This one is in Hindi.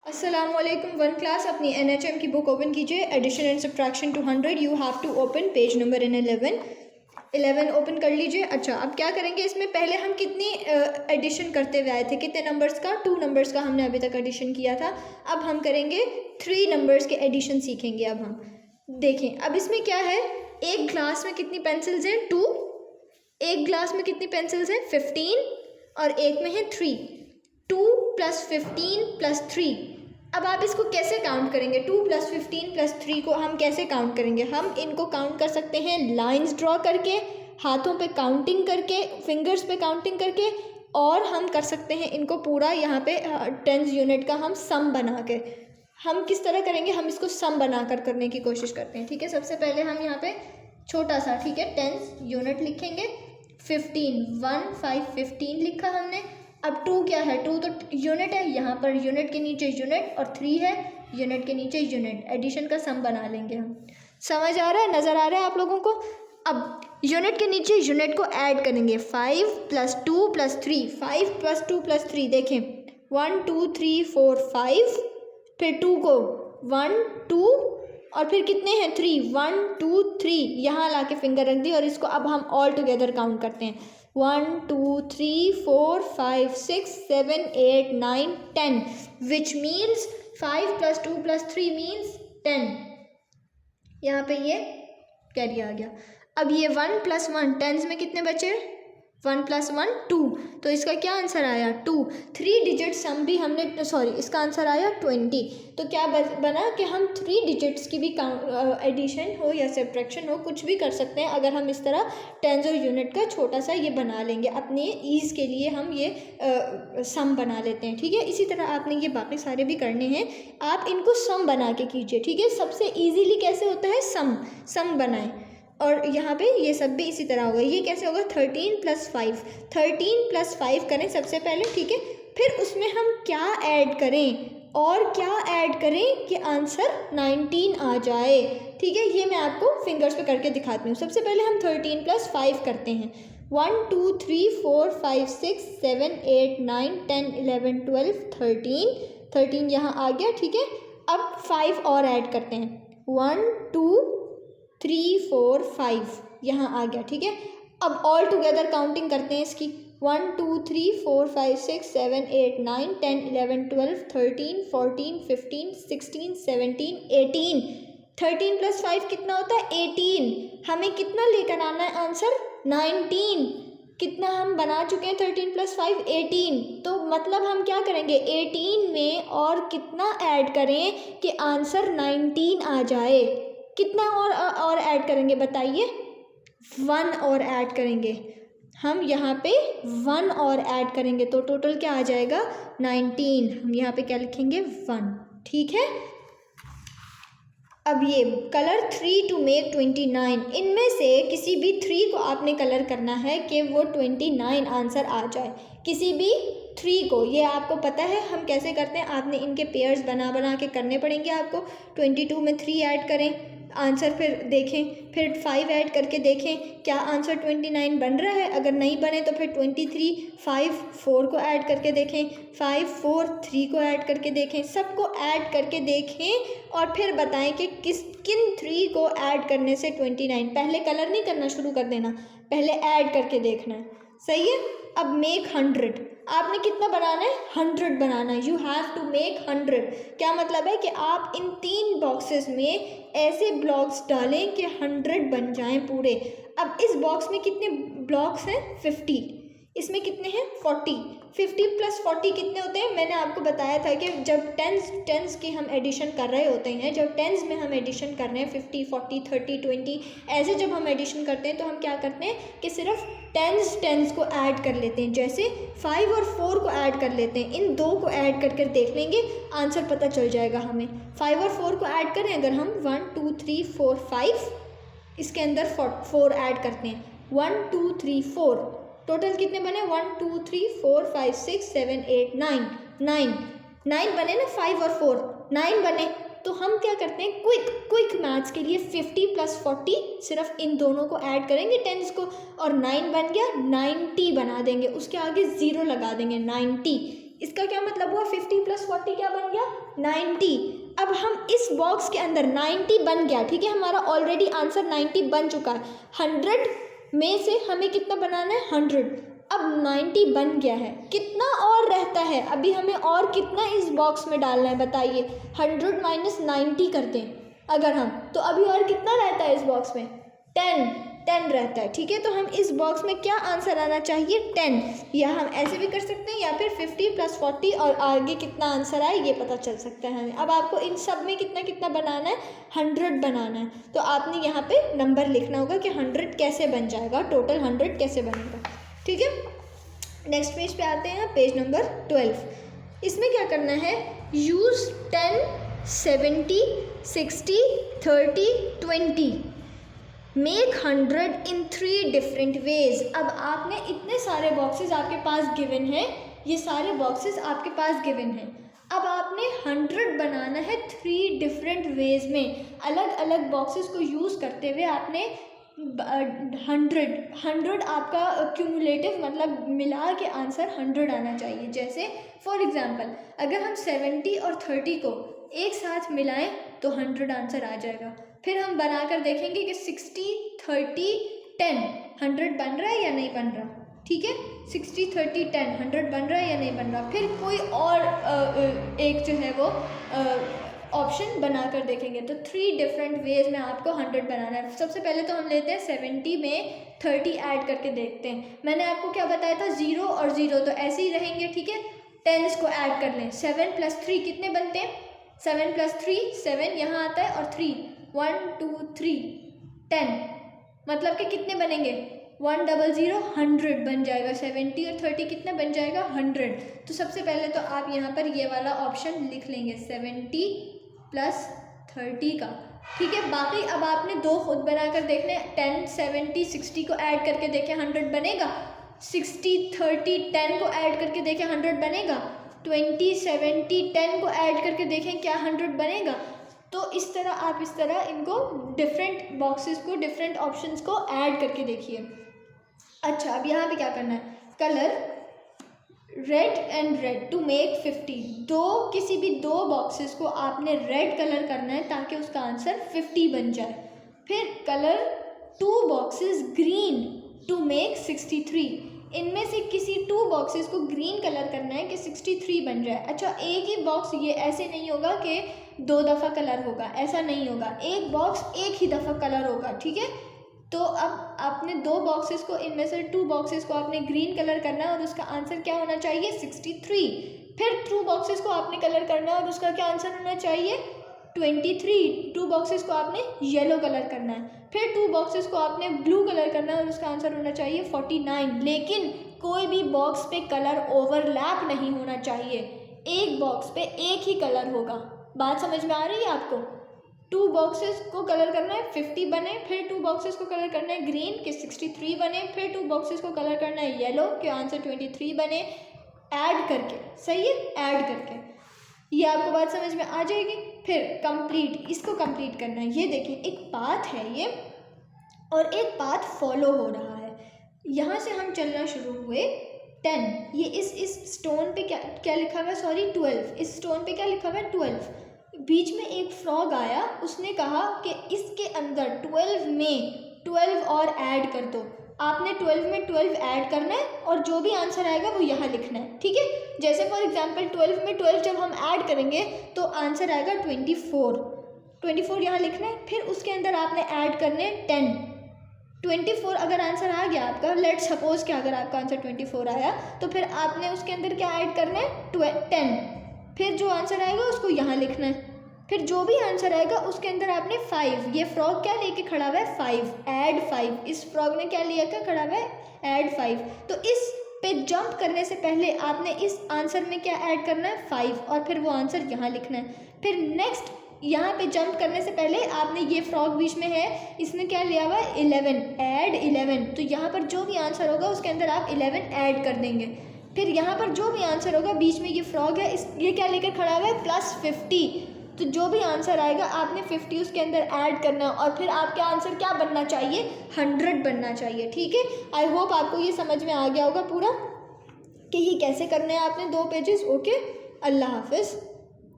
अस्सलामुअलैकुम। वन क्लास अपनी NHM की बुक ओपन कीजिए। Addition and subtraction 200 you have to open page number in 11 open कर लीजिए। अच्छा, अब क्या करेंगे, इसमें पहले हम कितनी एडिशन करते हुए आए थे, कितने नंबर्स का, 2 नंबर्स का हमने अभी तक एडिशन किया था। अब हम करेंगे 3 नंबर्स के एडिशन सीखेंगे। अब हम देखें, अब इसमें क्या है, एक ग्लास में कितनी पेंसिल्स हैं, 2। एक ग्लास में कितनी पेंसिल्स हैं, 15, और एक में है 3। 2 + 15 + 3। अब आप इसको कैसे काउंट करेंगे, 2 + 15 + 3 को हम कैसे काउंट करेंगे? हम इनको काउंट कर सकते हैं लाइंस ड्रॉ करके, हाथों पे काउंटिंग करके, फिंगर्स पे काउंटिंग करके, और हम कर सकते हैं इनको पूरा यहाँ पे टेंस यूनिट का हम सम बना के। हम किस तरह करेंगे, हम इसको सम बनाकर करने की कोशिश करते हैं। ठीक है, सबसे पहले हम यहाँ पे छोटा सा, ठीक है, टेंस यूनिट लिखेंगे। 15 1 5 15 लिखा हमने। अब 2 क्या है, 2 तो यूनिट है, यहाँ पर यूनिट के नीचे यूनिट, और 3 है यूनिट के नीचे यूनिट। एडिशन का सम बना लेंगे हम। समझ आ रहा है, नज़र आ रहा है आप लोगों को? अब यूनिट के नीचे यूनिट को ऐड करेंगे। 5 + 2 + 3, 5 + 2 + 3, देखें 1 2 3 4 5, फिर 2 को 1 2, और फिर कितने हैं 3, 1 2 3, यहाँ ला के फिंगर रख दी, और इसको अब हम ऑल टुगेदर काउंट करते हैं। 1 2 3 4 5 6 7 8 9 10, विच मीन्स 5 + 2 + 3 मीन्स 10। यहाँ पे ये कैरी आ गया। अब ये 1 + 1, टेंस में कितने बचे, 1 + 1 2, तो इसका क्या आंसर आया, 2। 3 डिजिट सम भी हमने, सॉरी, इसका आंसर आया 20। तो क्या बना कि हम 3 डिजिट्स की भी एडिशन हो या सब्ट्रैक्शन हो, कुछ भी कर सकते हैं अगर हम इस तरह टेंस और यूनिट का छोटा सा ये बना लेंगे। अपने ईज़ के लिए हम ये सम बना लेते हैं। ठीक है, इसी तरह आपने ये बाकी सारे भी करने हैं, आप इनको सम बना के कीजिए। ठीक है, सबसे ईजीली कैसे होता है, सम बनाएं। और यहाँ पे ये सब भी इसी तरह होगा। ये कैसे होगा, 13 + 5, 13 + 5 करें सबसे पहले। ठीक है, फिर उसमें हम क्या ऐड करें, और क्या ऐड करें कि आंसर 19 आ जाए। ठीक है, ये मैं आपको फिंगर्स पे करके दिखाती हूँ। सबसे पहले हम 13 + 5 करते हैं। 1 2 3 4 5 6 7 8 9 10 11 12 13 यहाँ आ गया। ठीक है, अब 5 और ऐड करते हैं। 1 2 3 4 5 यहाँ आ गया। ठीक है, अब ऑल टुगेदर काउंटिंग करते हैं इसकी। 1 2 3 4 5 6 7 8 9 10 11 12 13 14 15 16 17 18। 13 + 5 कितना होता है, 18। हमें कितना लेकर आना है आंसर, 19। कितना हम बना चुके हैं, 13 + 5 18। तो मतलब हम क्या करेंगे, 18 में और कितना ऐड करें कि आंसर 19 आ जाए। कितना और ऐड करेंगे बताइए, 1 और ऐड करेंगे हम, यहाँ पे 1 और ऐड करेंगे तो टोटल क्या आ जाएगा, 19। हम यहाँ पे क्या लिखेंगे, 1। ठीक है, अब ये कलर 3 to make 29, इनमें से किसी भी 3 को आपने कलर करना है कि वो 29 आंसर आ जाए। किसी भी 3 को, ये आपको पता है हम कैसे करते हैं, आपने इनके पेयर्स बना के करने पड़ेंगे आपको। 22 में 3 ऐड करें आंसर, फिर देखें, फिर 5 ऐड करके देखें क्या आंसर 29 बन रहा है। अगर नहीं बने तो फिर 23 5 4 को ऐड करके देखें, 5 4 3 को ऐड करके देखें, सबको ऐड करके देखें और फिर बताएं कि किन 3 को ऐड करने से 29। पहले कलर नहीं करना शुरू कर देना, पहले ऐड करके देखना है। सही है, अब मेक 100, आपने कितना बनाना है, 100 बनाना है। You have to make 100। क्या मतलब है कि आप इन 3 बॉक्सेस में ऐसे ब्लॉक्स डालें कि 100 बन जाएं पूरे। अब इस बॉक्स में कितने ब्लॉक्स हैं, 50, इसमें कितने हैं, 40। 50 + 40 कितने होते हैं, मैंने आपको बताया था कि जब टेंस की हम एडिशन कर रहे होते हैं, जब टेंस में हम एडिशन कर रहे हैं 50 40 30 20, ऐसे जब हम एडिशन करते हैं तो हम क्या करते हैं कि सिर्फ टेंस को ऐड कर लेते हैं। जैसे 5 और 4 को ऐड कर लेते हैं, इन 2 को ऐड करके देख लेंगे, आंसर पता चल जाएगा हमें। 5 और 4 को ऐड करें अगर हम, 1 2 3 4 5, इसके अंदर 4 ऐड करते हैं, 1 2 3 4, टोटल कितने बने, 1 2 3 4 5 6 7 8 9 9 बने ना, 5 और 4 9 बने। तो हम क्या करते हैं, क्विक मैथ्स के लिए 50 + 40, सिर्फ इन दोनों को ऐड करेंगे टेंस को, और 9 बन गया, 90 बना देंगे, उसके आगे 0 लगा देंगे, 90। इसका क्या मतलब हुआ, 50 + 40 क्या बन गया, 90। अब हम इस बॉक्स के अंदर 90 बन गया, ठीक है, हमारा ऑलरेडी आंसर 90 बन चुका है। 100 में से हमें कितना बनाना है, 100। अब 90 बन गया है, कितना और रहता है, अभी हमें और कितना इस बॉक्स में डालना है बताइए। 100 - 90 करते हैं अगर हम, तो अभी और कितना रहता है इस बॉक्स में, 10 रहता है, ठीक है। तो हम इस बॉक्स में क्या आंसर आना चाहिए, 10, या हम ऐसे भी कर सकते हैं, या फिर 50 + 40 और आगे कितना आंसर आए ये पता चल सकता है हमें। अब आपको इन सब में कितना कितना बनाना है, 100 बनाना है। तो आपने यहाँ पे नंबर लिखना होगा कि 100 कैसे बन जाएगा, टोटल 100 कैसे बनेगा, ठीक है। नेक्स्ट पेज पे आते हैं, पेज नंबर 12। इसमें क्या करना है, यूज़ 10, 70, 60, 30, 20, मेक 100 इन 3 डिफरेंट वेज। अब आपने इतने सारे बॉक्सेस आपके पास गिवन हैं, ये सारे बॉक्सेस आपके पास गिवन हैं। अब आपने 100 बनाना है 3 डिफरेंट वेज में, अलग अलग बॉक्सेस को यूज़ करते हुए आपने 100 आपका क्यूमुलेटिव मतलब मिला के आंसर 100 आना चाहिए। जैसे फॉर एग्जांपल अगर हम 70 और 30 को एक साथ मिलाएं तो 100 आंसर आ जाएगा। फिर हम बनाकर देखेंगे कि 60, 30, 10 100 बन रहा है या नहीं बन रहा, ठीक है। 60, 30, 10 100 बन रहा है या नहीं बन रहा। फिर कोई और एक जो है वो ऑप्शन बनाकर देखेंगे। तो 3 डिफरेंट वेज में आपको 100 बनाना है। सबसे पहले तो हम लेते हैं 70 में 30 ऐड करके देखते हैं। मैंने आपको क्या बताया था, 0 और 0 तो ऐसे ही रहेंगे, ठीक है। 10 को ऐड कर लें, 7 + 3 कितने बनते हैं, 7 + 3 7 यहाँ आता है और 3 1 2 3 10, मतलब कि कितने बनेंगे, 100 100 बन जाएगा। 70 और 30 कितना बन जाएगा, 100। तो सबसे पहले तो आप यहाँ पर ये वाला ऑप्शन लिख लेंगे 70 + 30 का, ठीक है। बाकी अब आपने 2 खुद बनाकर देखने, 10 70 60 को ऐड करके देखें 100 बनेगा, 60 30 10 को ऐड करके देखें 100 बनेगा, 20 70 10 को ऐड करके देखें क्या 100 बनेगा। तो इस तरह आप इस तरह इनको डिफरेंट बॉक्सेस को डिफरेंट ऑप्शंस को ऐड करके देखिए। अच्छा, अब यहाँ पे क्या करना है, colour red and red to make 50। किसी भी 2 बॉक्सेस को आपने रेड कलर करना है ताकि उसका आंसर 50 बन जाए। फिर colour 2 boxes green to make 63। इनमें से किसी 2 बॉक्सेस को ग्रीन कलर करना है कि 63 बन जाए। अच्छा, एक ही बॉक्स ये ऐसे नहीं होगा कि 2 दफ़ा कलर होगा, ऐसा नहीं होगा, एक बॉक्स एक ही दफ़ा कलर होगा, ठीक है। तो अब आपने 2 बॉक्सेस को, इनमें से 2 बॉक्सेस को आपने ग्रीन कलर करना है और उसका आंसर क्या होना चाहिए, 63। फिर 2 बॉक्सेस को आपने कलर करना है और उसका क्या आंसर होना चाहिए, 23। 2 बॉक्सेस को आपने येलो कलर करना है, फिर 2 बॉक्सेस को आपने ब्लू कलर करना है और उसका आंसर होना चाहिए 49। लेकिन कोई भी बॉक्स पे कलर ओवरलैप नहीं होना चाहिए, एक बॉक्स पे एक ही कलर होगा। बात समझ में आ रही है आपको। 2 बॉक्सेस को कलर करना है 50 बने, फिर 2 बॉक्सेस को कलर करना है ग्रीन के 63 बने, फिर 2 बॉक्सेस को कलर करना है येलो के आंसर 23 बने, ऐड करके, सही है, ऐड करके। ये आपको बात समझ में आ जाएगी। फिर कंप्लीट, इसको कंप्लीट करना है। ये देखिए एक पाथ है ये, और एक पाथ फॉलो हो रहा है। यहाँ से हम चलना शुरू हुए 10, ये इस स्टोन पे क्या लिखा हुआ है, सॉरी 12, इस स्टोन पे क्या लिखा हुआ है 12। बीच में एक फ्रॉग आया, उसने कहा कि इसके अंदर 12 में 12 और ऐड कर दो। आपने 12 में 12 ऐड करना है और जो भी आंसर आएगा वो यहाँ लिखना है, ठीक है। जैसे फॉर एग्जांपल 12 में 12 जब हम ऐड करेंगे तो आंसर आएगा 24 यहाँ लिखना है। फिर उसके अंदर आपने ऐड करने 10। 24 अगर आंसर आ गया आपका, लेट सपोज कि अगर आपका आंसर 24 आया तो फिर आपने उसके अंदर क्या ऐड करना है, 10। फिर जो आंसर आएगा उसको यहाँ लिखना है। फिर जो भी आंसर आएगा उसके अंदर आपने 5, ये फ्रॉग क्या लेके खड़ा हुआ है, 5, ऐड 5। इस फ्रॉग ने क्या लिया, क्या खड़ा हुआ है, ऐड 5। तो इस पे जंप करने से पहले आपने इस आंसर में क्या ऐड करना है, 5, और फिर वो आंसर यहाँ लिखना है। फिर नेक्स्ट यहाँ पे जंप करने से पहले आपने, ये फ्रॉग बीच में है, इसने क्या लिया हुआ है, 11, ऐड 11। तो यहाँ पर जो भी आंसर होगा उसके अंदर आप 11 ऐड कर देंगे। फिर यहाँ पर जो भी आंसर होगा, बीच में ये फ्रॉग है, ये क्या लेकर खड़ा हुआ है, +50। तो जो भी आंसर आएगा आपने 50 उसके अंदर ऐड करना है, और फिर आपका आंसर क्या बनना चाहिए, 100 बनना चाहिए, ठीक है। आई होप आपको ये समझ में आ गया होगा पूरा। कि ये कैसे करने हैं आपने 2 पेजेस। ओके, अल्लाह हाफिज़।